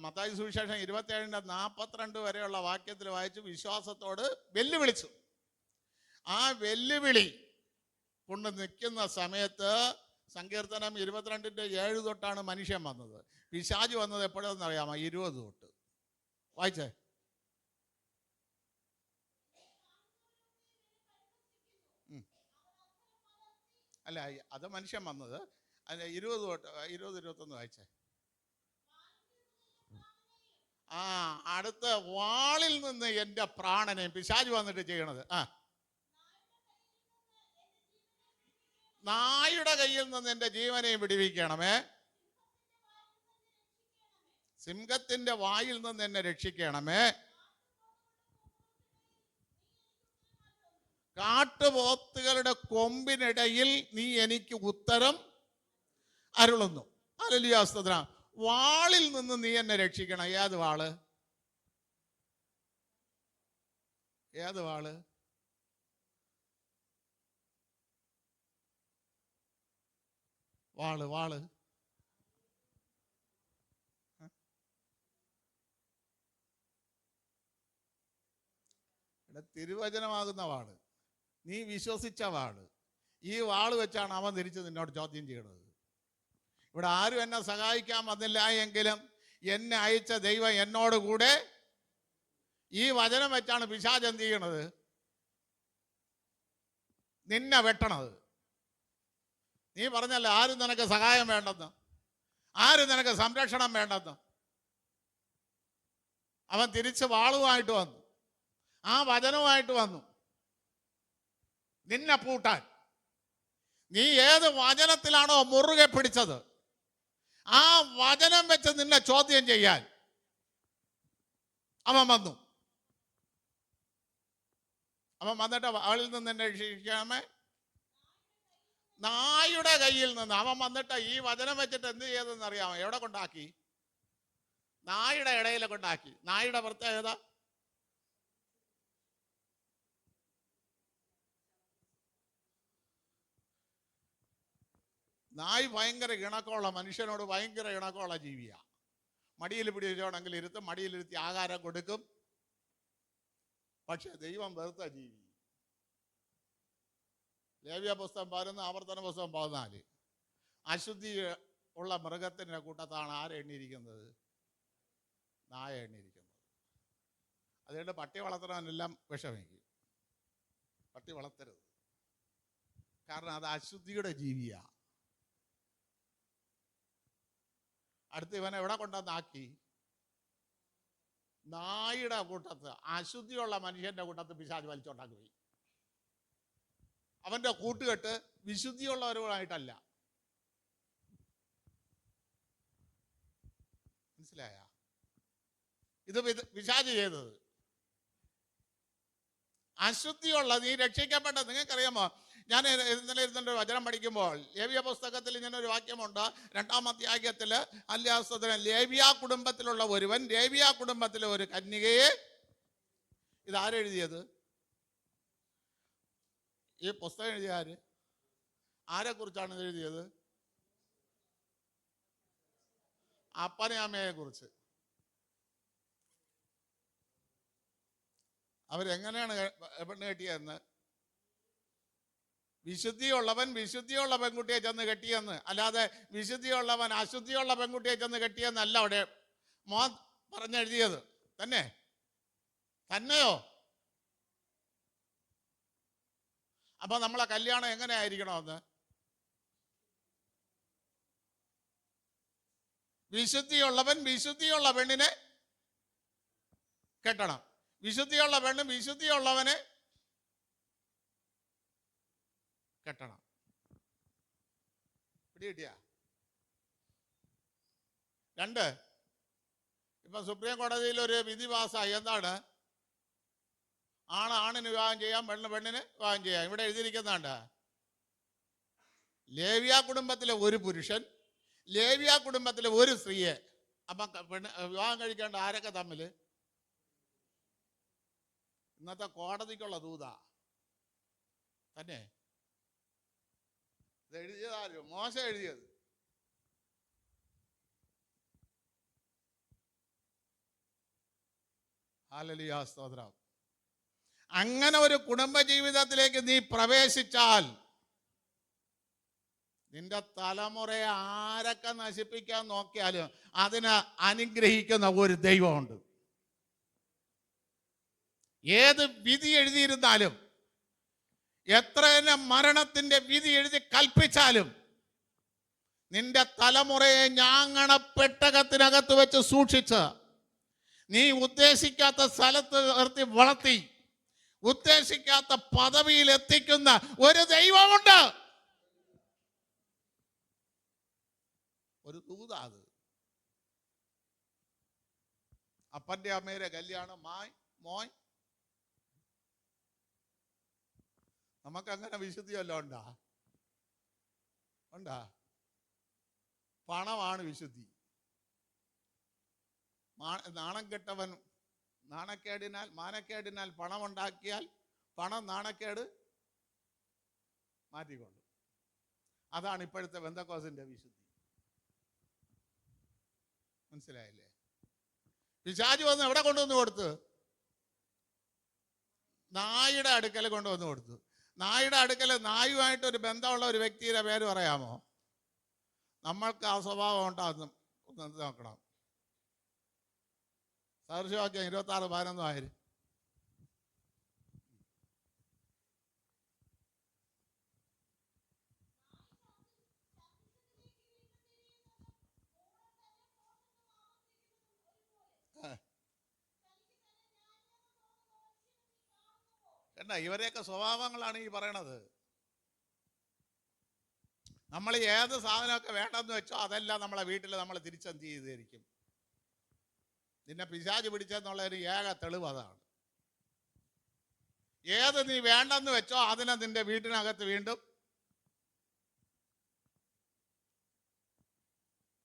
മത്തായി സുവിശേഷം 27:42 വരെയുള്ള വാക്യത്തിൽ വായിച്ച് വിശ്വാസത്തോട് വെല്ലുവിളിച്ചു. ആ വെല്ലുവിളി കൊണ്ട് നിൽക്കുന്ന സമയത്ത് സങ്കീർത്തനം 22:7 തൊട്ടാണ് മനുഷ്യൻ വന്നത്. പിശാച് വന്നത് എപ്പോഴെന്ന് അറിയാമോ? 20 തൊട്ട്. വായിച്ചേ. അല്ല, അത് മനുഷ്യൻ വന്നത്. അല്ല, 20 തൊട്ട് 20-21 വായിച്ചേ. അടുത്ത വാളിൽ നിന്ന് എൻ്റെ പ്രാണനെ പിശാച് വന്നിട്ട് ചെയ്യണത്. നായുടെ കയ്യിൽ നിന്ന് എൻ്റെ ജീവനെ വിടുവിക്കണമേ, സിംഹത്തിന്റെ വായിൽ നിന്ന് എന്നെ രക്ഷിക്കണമേ, കാട്ടുപോത്തുകളുടെ കൊമ്പിനിടയിൽ നീ എനിക്ക് ഉത്തരം അരുളുന്നു. ഹല്ലേലൂയ, സ്തോത്രം. വാളിൽ നിന്ന് നീ എന്നെ രക്ഷിക്കണം. ഏത് വാള്? ഏത് വാള്? വാള് വാള് തിരുവചനമാകുന്ന വാള്, നീ വിശ്വസിച്ച വാള്. ഈ വാള് വെച്ചാണ് അവൻ തിരിച്ച് നിന്നോട് ചോദ്യം ചെയ്യണത്. ഇവിടെ ആരും എന്നെ സഹായിക്കാൻ വന്നില്ല എങ്കിലും എന്നെ അയച്ച ദൈവം എന്നോട് കൂടെ. ഈ വചനം വെച്ചാണ് പിശാച് എന്ത് ചെയ്യണത്? നിന്നെ വെട്ടണത്. നീ പറഞ്ഞല്ലോ ആരും നിനക്ക് സഹായം വേണ്ടെന്ന്, ആരും നിനക്ക് സംരക്ഷണം വേണ്ടെന്ന്. അവൻ തിരിച്ച് വാളുമായിട്ട് വന്നു, ആ വചനവുമായിട്ട് വന്നു നിന്നെ പൂട്ടാൻ. നീ ഏത് വചനത്തിലാണോ മുറുകെ പിടിച്ചത്, ആ വചനം വെച്ച് നിന്നെ ചോദ്യം ചെയ്യാൻ അവൻ വന്നു. അവൻ വന്നിട്ട് അവളിൽ നിന്ന് എന്നെ രക്ഷിക്കാമേ, നായുടെ കയ്യിൽ നിന്ന്. അവൻ വന്നിട്ട് ഈ വചനം വെച്ചിട്ട് എന്ത് ചെയ്തെന്ന് അറിയാമോ? എവിടെ കൊണ്ടാക്കി? നായുടെ ഇടയിൽ കൊണ്ടാക്കി. നായുടെ പ്രത്യേകത, നായ് ഭയങ്കര ഇണക്കമുള്ള, മനുഷ്യനോട് ഭയങ്കര ഇണക്കമുള്ള ജീവിയാണ്. മടിയിൽ പിടിച്ചോണെങ്കിൽ ഇരുത്തും, മടിയിലിരുത്തി ആഹാരം കൊടുക്കും. പക്ഷെ ദൈവം വെറുത്ത ജീവി. ലേവ്യ പുസ്തകം 11, ആവർത്തന പുസ്തകം 14. അശുദ്ധി ഉള്ള മൃഗത്തിൻ്റെ കൂട്ടത്താണ് ആരെ എണ്ണിയിരിക്കുന്നത്? നായ എണ്ണിയിരിക്കുന്നത്. അതുകൊണ്ട് പട്ടി വളർത്തണമെല്ലാം വിഷമിക്കും. പട്ടി വളർത്തരുത്, കാരണം അത് അശുദ്ധിയുടെ ജീവിയാണ്. അടുത്ത് ഇവനെ എവിടെ കൊണ്ടുവന്നാക്കി? നായുടെ കൂട്ടത്ത്, അശുദ്ധിയുള്ള മനുഷ്യന്റെ കൂട്ടത്ത് പിശാച് വലിച്ചോണ്ടാക്കി പോയി. അവന്റെ കൂട്ടുകെട്ട് വിശുദ്ധിയുള്ളവരുമായിട്ടല്ല. മനസ്സിലായ? ഇത് പിശാച് ചെയ്തത്. അശുദ്ധിയുള്ള, നീ രക്ഷിക്കപ്പെട്ട, നിങ്ങൾക്കറിയാമോ? ഞാൻ ഇന്നലെ ഇരുന്നൊരു വചനം പഠിക്കുമ്പോൾ ലേവ്യ പുസ്തകത്തിൽ ഇങ്ങനെ ഒരു വാക്യമുണ്ട്. 2-ാം അധ്യായത്തിൽ അല്യാസ്തോത്രം, ലേവ്യ കുടുംബത്തിലുള്ള ഒരുവൻ ലേവ്യ കുടുംബത്തിലെ ഒരു കന്യകയെ. ഇതാരെഴുതിയത്? ഈ പുസ്തകം എഴുതിയ ആര്? ആരെ കുറിച്ചാണ് ഇത് എഴുതിയത്? അപ്പനെ അമ്മയെ കുറിച്ച്. അവരെങ്ങനെയാണ് പെണ്ണ് കെട്ടിയതെന്ന്? വിശുദ്ധിയുള്ളവൻ വിശുദ്ധിയുള്ള പെൺകുട്ടിയെ ചെന്ന് കെട്ടിയെന്ന്, അല്ലാതെ വിശുദ്ധിയുള്ളവൻ അശുദ്ധിയുള്ള പെൺകുട്ടിയെ ചെന്ന് കെട്ടിയെന്നല്ല അവിടെ മോൻ പറഞ്ഞെഴുതിയത്. തന്നെയോ? അപ്പൊ നമ്മളെ കല്യാണം എങ്ങനെ ആയിരിക്കണമെന്ന്? വിശുദ്ധിയുള്ളവൻ വിശുദ്ധിയുള്ള പെണ്ണിനെ കെട്ടണം. വിശുദ്ധിയുള്ള പെണ്ണ് വിശുദ്ധിയുള്ളവനെ കെട്ടണം. പിടികിട്ടിയ? 2, ഇപ്പൊ സുപ്രീം കോടതിയിൽ ഒരു വിധി പാസ്സായി. എന്താണ്? ആണിന് വിവാഹം ചെയ്യാം, പെണ്ണിന് വിവാഹം ചെയ്യാം. ഇവിടെ എഴുതിയിരിക്കുന്നുണ്ട്, ലേവ്യ കുടുംബത്തിലെ ഒരു പുരുഷൻ, ലേവ്യ കുടുംബത്തിലെ ഒരു സ്ത്രീയെ. അപ്പൊ വിവാഹം കഴിക്കേണ്ട ആരൊക്കെ തമ്മിൽ? ഇന്നത്തെ കോടതിക്കുള്ള ദൂതാ തന്നെ. ഇത് എഴുതിയതാരും? മോശ എഴുതിയത്. ഹല്ലേലൂയ, സ്തോത്രം. അങ്ങനെ ഒരു കുടുംബജീവിതത്തിലേക്ക് നീ പ്രവേശിച്ചാൽ നിന്റെ തലമുറയെ ആരൊക്കെ നശിപ്പിക്കാൻ നോക്കിയാലും അതിനെ അനുഗ്രഹിക്കുന്ന ഒരു ദൈവമുണ്ട്. ഏത് വിധി എഴുതിയിരുന്നാലും, എത്ര തന്നെ മരണത്തിന്റെ വിധി എഴുതി കൽപ്പിച്ചാലും, നിന്റെ തലമുറയെ ഞാങ്ങണപ്പെട്ടകത്തിനകത്ത് വെച്ച് സൂക്ഷിച്ച് നീ ഉദ്ദേശിക്കാത്ത സ്ഥലത്ത് നിർത്തി വളർത്തി ഉദ്ദേശിക്കാത്ത പദവിയിൽ എത്തിക്കുന്ന ഒരു ദൈവമുണ്ട്. ഒരു ദൂതാ അത്. അപ്പന്റെ അമ്മയുടെ കല്യാണം മോയ്. നമുക്കങ്ങനെ വിശുദ്ധി വല്ലതും ഉണ്ടാ? പണമാണ് വിശുദ്ധി. നാണം കെട്ടവൻ മാനക്കേടിനാൽ പണമുണ്ടാക്കിയാൽ പണം നാണക്കേട് മാറ്റിക്കൊണ്ടു. അതാണ് ഇപ്പോഴത്തെ പെന്തക്കോസ്തിന്റെ വിശുദ്ധി. മനസ്സിലായില്ലേ? പിശാച് വന്ന് എവിടെ കൊണ്ടുവന്ന് കൊടുത്ത്? നായുടെ അടുക്കൽ കൊണ്ടുവന്ന് കൊടുത്തു. നായുടെ അടുക്കൽ നായുമായിട്ട് ഒരു ബന്ധമുള്ള ഒരു വ്യക്തിയുടെ പേര് പറയാമോ? നമ്മൾക്ക് ആ സ്വഭാവം ഉണ്ടാകും. ഒന്ന് നോക്കണം. സദൃശവാക്യം 26:11. കണ്ട, ഇവരെയൊക്കെ സ്വഭാവങ്ങളാണ് ഈ പറയണത്. നമ്മൾ ഏത് സാധനമൊക്കെ വേണ്ടെന്ന് വെച്ചോ അതെല്ലാം നമ്മളെ വീട്ടിൽ നമ്മൾ തിരിച്ചെന്ത് ചെയ്തിരിക്കും. നിന്നെ പിശാച് പിടിച്ചെന്നുള്ളൊരു ഏക തെളിവ് അതാണ്. ഏത് നീ വേണ്ടെന്ന് വെച്ചോ അതിനെ നിന്റെ വീട്ടിനകത്ത് വീണ്ടും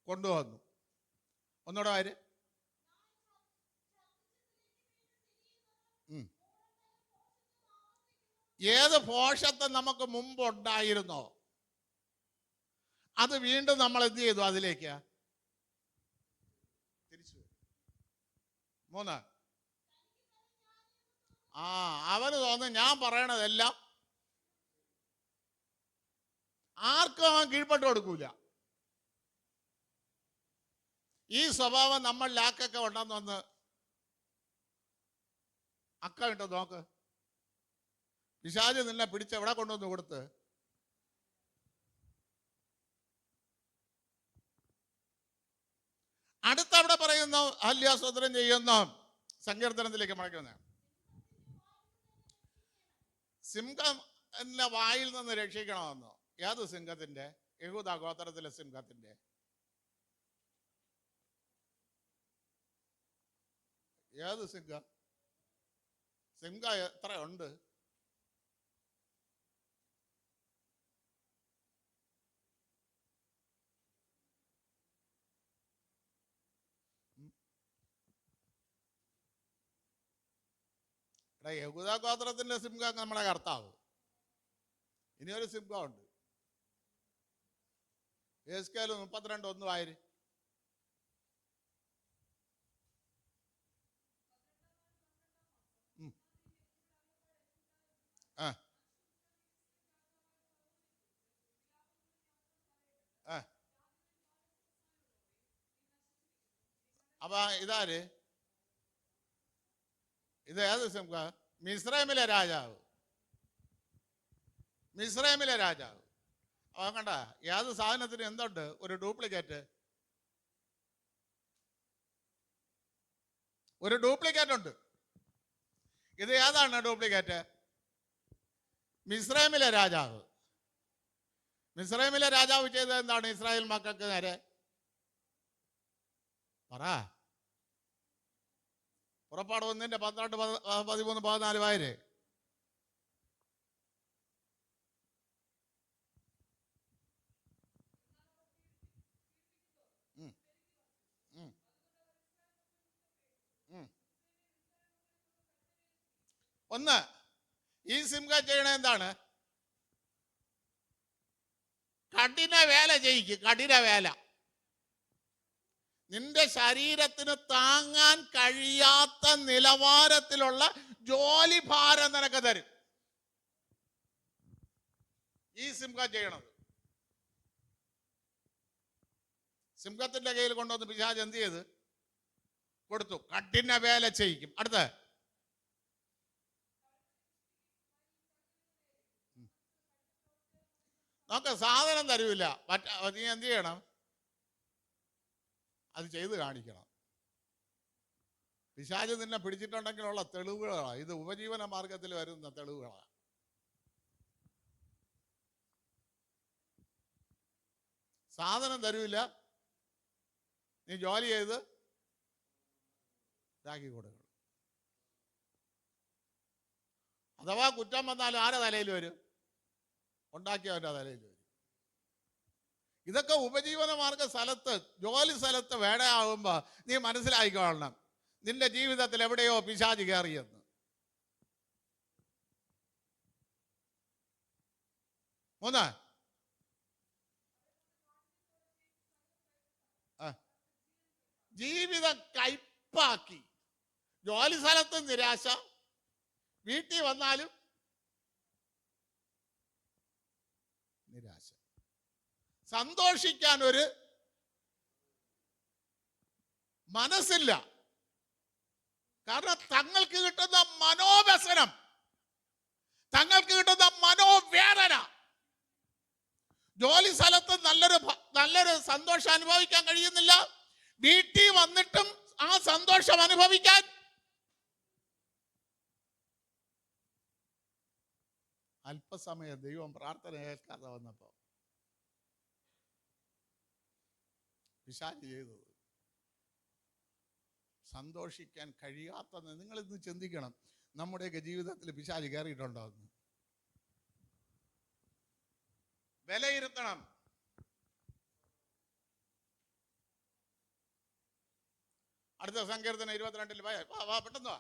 കൊണ്ടുവന്നു. ഒന്നുകൂടെ ആര്? ഏത് ഭോഷത്വം നമുക്ക് മുമ്പുണ്ടായിരുന്നോ അത് വീണ്ടും നമ്മൾ എന്ത് ചെയ്തു? അതിലേക്ക് തിരിച്ചു. 3, അവന് തോന്നുന്നു ഞാൻ പറയണതെല്ലാം ആർക്കും അവൻ കീഴ്പ്പെട്ട് കൊടുക്കൂല. ഈ സ്വഭാവം നമ്മളിലാക്കൊക്കെ ഉണ്ടെന്നൊന്ന് അക്കമിട്ട് നോക്ക്. പിശാച് നിന്നെ പിടിച്ച് എവിടെ കൊണ്ടുവന്ന് കൊടുത്ത്? അടുത്തവിടെ പറയുന്നു, ഹല്ലേലൂയ ചെയ്യുന്നു. സങ്കീർത്തനത്തിലേക്ക് മടങ്ങുന്ന സിംഹം എന്ന വായിൽ നിന്ന് രക്ഷിക്കണമെന്നോ? ഏത് സിംഹത്തിന്റെ? യഹൂദ ഗോത്രത്തിലെ സിംഹത്തിന്റെ. ഏത് സിംഹം? സിംഹം എത്ര ഉണ്ട്? യഹൂദ ഗോത്രത്തിന്റെ സിംഹം നമ്മളെ കർത്താവ്. ഇനിയൊരു സിംഹമുണ്ട്. യെഹെസ്കേൽ 32:1. അപ്പൊ ഇതാര്? ഇത് ഏത് സിംഹം? മിസ്രൈമിലെ രാജാവ്. അവൻ കണ്ട, ഏത് സാധനത്തിന് എന്തുണ്ട്? ഒരു ഡ്യൂപ്ലിക്കേറ്റ് ഉണ്ട്. ഇത് ഏതാണ് ഡ്യൂപ്ലിക്കേറ്റ്? മിസ്രൈമിലെ രാജാവ്. ചെയ്തത് എന്താണ്? ഇസ്രായേൽ മക്കൾക്ക് നേരെ പറ. പുറപ്പാട് 1:12, 13, 14 വായരെ. ഒന്ന്, ഈ സിംഹം ചെയ്യണ എന്താണ്? കഠിന വേല ചെയ്യിക്കും. നിന്റെ ശരീരത്തിന് താങ്ങാൻ കഴിയാത്ത നിലവാരത്തിലുള്ള ജോലി ഭാരം നിനക്ക് തരും. ഈ സിംഹം ചെയ്യണത്. സിംഹത്തിന്റെ കയ്യിൽ കൊണ്ടുവന്ന് പിശാച് എന്ത് ചെയ്ത് കൊടുത്തു? കഠിന വേല ചെയ്യിക്കും. അടുത്ത നമുക്ക് സാധനം തരൂല. നീ എന്ത് ചെയ്യണം? അത് ചെയ്ത് കാണിക്കണം. പിശാച് നിന്നെ പിടിച്ചിട്ടുണ്ടെങ്കിലുള്ള തെളിവുകളാണ് ഇത്. ഉപജീവന മാർഗത്തിൽ വരുന്ന തെളിവുകളാണ്. സാധനം തരൂല, നീ ജോലി ചെയ്ത് ഇതാക്കി കൊടുക്കണം. അഥവാ കുറ്റം വന്നാലും ആരെ തലയിൽ വരും? ഉണ്ടാക്കിയവൻ്റെ തലയിൽ വരും. ഇതൊക്കെ ഉപജീവന മാർഗ സ്ഥലത്ത്, ജോലി സ്ഥലത്ത് വേടയാകുമ്പോൾ നീ മനസ്സിലായിക്കൊള്ളണം, നിന്റെ ജീവിതത്തിൽ എവിടെയോ പിശാച് കയറിയെന്ന്. മൂന്ന്, ജീവിതം കയ്പാക്കി. ജോലി സ്ഥലത്ത് നിരാശ, വീട്ടിൽ വന്നാലും നിരാശ. സന്തോഷിക്കാൻ ഒരു മനസ്സില്ല. കാരണം തങ്ങൾക്ക് കിട്ടുന്ന മനോവ്യസനം, തങ്ങൾക്ക് കിട്ടുന്ന മനോവേദന. ജോലി സ്ഥലത്ത് നല്ലൊരു സന്തോഷം അനുഭവിക്കാൻ കഴിയുന്നില്ല. വീട്ടിൽ വന്നിട്ടും ആ സന്തോഷം അനുഭവിക്കാൻ അല്പസമയം ദൈവം പ്രാർത്ഥന കേൾക്കാതെ വന്നപ്പോ പിശാച് ചെയ്തത് സന്തോഷിക്കാൻ കഴിയാത്ത. നിങ്ങളിന്ന് ചിന്തിക്കണം, നമ്മുടെയൊക്കെ ജീവിതത്തിൽ പിശാച് കയറിയിട്ടുണ്ടോ എന്ന് വിലയിരുത്തണം. അടുത്ത സങ്കീർത്തനം 22-ൽ വാ പെട്ടെന്ന് വാ.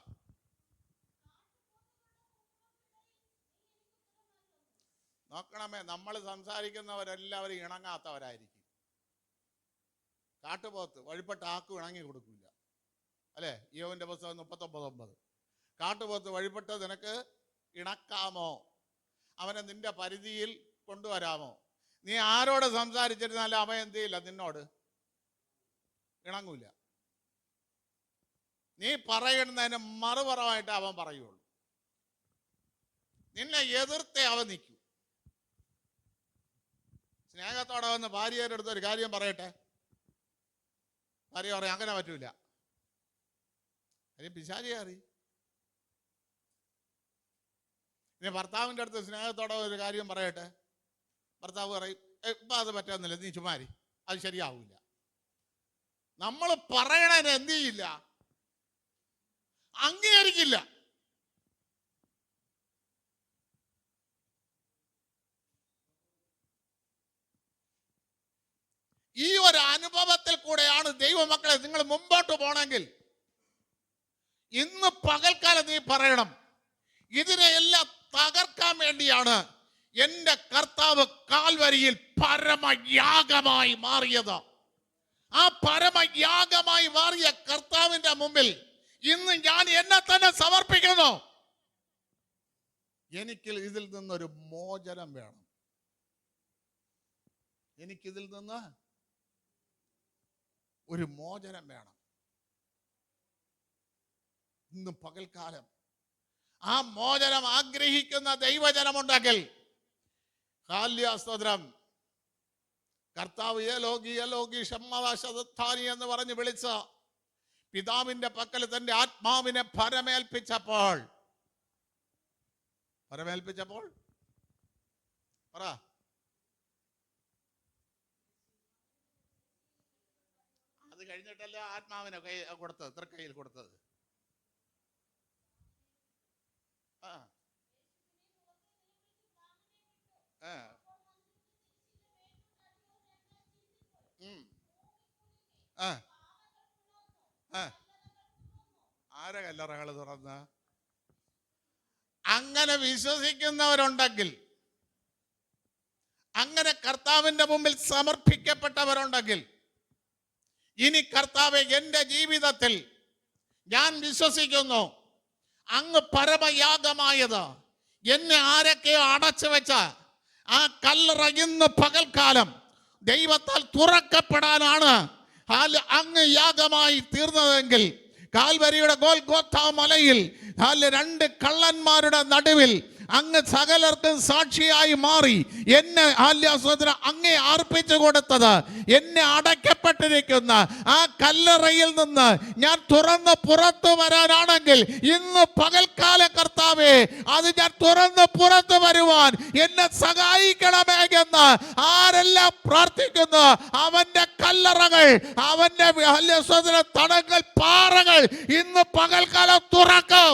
നോക്കണമേ, നമ്മൾ സംസാരിക്കുന്നവരെല്ലാവരും ഇണങ്ങാത്തവരായിരിക്കും. കാട്ടുപോത്ത് വഴിപ്പെട്ട ആക്കും ഇണങ്ങി കൊടുക്കില്ല, അല്ലേ? യോവിന്റെ പുസ്തകം 39:9. കാട്ടുപോത്ത് വഴിപ്പെട്ട് നിനക്ക് ഇണക്കാമോ? അവനെ നിന്റെ പരിധിയിൽ കൊണ്ടുവരാമോ? നീ ആരോട് സംസാരിച്ചിരുന്നാലും അവൻ എന്ത് ചെയ്യില്ല, നിന്നോട് ഇണങ്ങൂല. നീ പറയുന്നതിന് മറുപറമായിട്ട് അവൻ പറയുള്ളൂ. നിന്നെ എതിർത്തേ അവൻ നിൽക്കൂ. സ്നേഹത്തോടെ വന്ന് ഭാര്യയുടെ അടുത്ത് ഒരു കാര്യം പറയട്ടെ, ഭാര്യ പറയും അങ്ങനെ പറ്റൂല. കാര്യം പിശാചിയെ അറി. ഇനി ഭർത്താവിൻ്റെ അടുത്ത് സ്നേഹത്തോടെ ഒരു കാര്യം പറയട്ടെ, ഭർത്താവ് പറയും ഇപ്പം അത് പറ്റുന്നില്ല, നീ ചുമ്മാരി, അത് ശരിയാവില്ല. നമ്മൾ പറയണതിന് എന്ത് ചെയ്യില്ല, അംഗീകരിക്കില്ല. ഈ ഒരു അനുഭവത്തിൽ കൂടെയാണ് ദൈവമക്കളെ നിങ്ങൾ മുമ്പോട്ട് പോണെങ്കിൽ ഇന്ന് പകൽക്കാലം നീ പറയണം, ഇതിനെയെല്ലാം തകർക്കാൻ വേണ്ടിയാണ് എൻ്റെ കർത്താവ് കാൽവരിയിൽ പരമയാഗമായി മാറിയത്. ആ പരമയാഗമായി മാറിയ കർത്താവിന്റെ മുമ്പിൽ ഇന്ന് ഞാൻ എന്നെ തന്നെ സമർപ്പിക്കുന്നു. എനിക്ക് ഇതിൽ നിന്നൊരു മോചനം വേണം. എനിക്കിതിൽ നിന്ന് ഒരു മോചനം വേണം. ഇന്ന് പകൽക്കാലം ആ മോചനം ആഗ്രഹിക്കുന്ന ദൈവജനമുണ്ടെങ്കിൽ ഹാല്യാസ്തോത്രം. കർത്താവ് ഏലോകി ഷമ്മാവാശദത്താനി എന്ന് പറഞ്ഞ് വിളിച്ച പിതാവിന്റെ പക്കൽ തന്റെ ആത്മാവിനെ പരമേൽപ്പിച്ചപ്പോൾ പറ, അത് കഴിഞ്ഞിട്ടല്ലേ ആത്മാവിനെ കൊടുത്തത്, തൃക്കൈയിൽ കൊടുത്തത്. ആരെ കല്ലറകൾ തുറന്ന് അങ്ങനെ വിശ്വസിക്കുന്നവരുണ്ടെങ്കിൽ, അങ്ങനെ കർത്താവിന്റെ മുമ്പിൽ സമർപ്പിക്കപ്പെട്ടവരുണ്ടെങ്കിൽ, ഇനി കർത്താവെ എൻ്റെ ജീവിതത്തിൽ ഞാൻ വിശ്വസിക്കുന്നു അങ്ങ് പരമയാഗമായത് എന്നെ ആരൊക്കെയോ അടച്ചു വെച്ച ആ കല്ലറ ഇന്ന് പകൽക്കാലം ദൈവത്താൽ തുറക്കപ്പെടാനാണ് അങ്ങ് യാഗമായി തീർന്നതെങ്കിൽ, കാൽവരിയുടെ ഗോൽഗോഥാ മലയിൽ രണ്ട് കള്ളന്മാരുടെ നടുവിൽ അങ്ങ് സകലർക്കും സാക്ഷിയായി മാറി എന്നെ അങ്ങേ അർപ്പിച്ചു കൊടുത്തത്, എന്നെ അടയ്ക്കപ്പെട്ടിരിക്കുന്ന ആ കല്ലറയിൽ നിന്ന് ഞാൻ തുറന്ന് പുറത്തു വരാനാണെങ്കിൽ ഇന്ന് പകൽക്കാല കർത്താവേ, അത് ഞാൻ തുറന്ന് പുറത്തു വരുവാൻ എന്നെ സഹായിക്കണമേ എന്ന് ആരെല്ലാം പ്രാർത്ഥിക്കുന്നു, അവന്റെ കല്ലറകൾ, അവന്റെ തടങ്ങൾ, പാറകൾ ഇന്ന് പകൽക്കാലം തുറക്കും.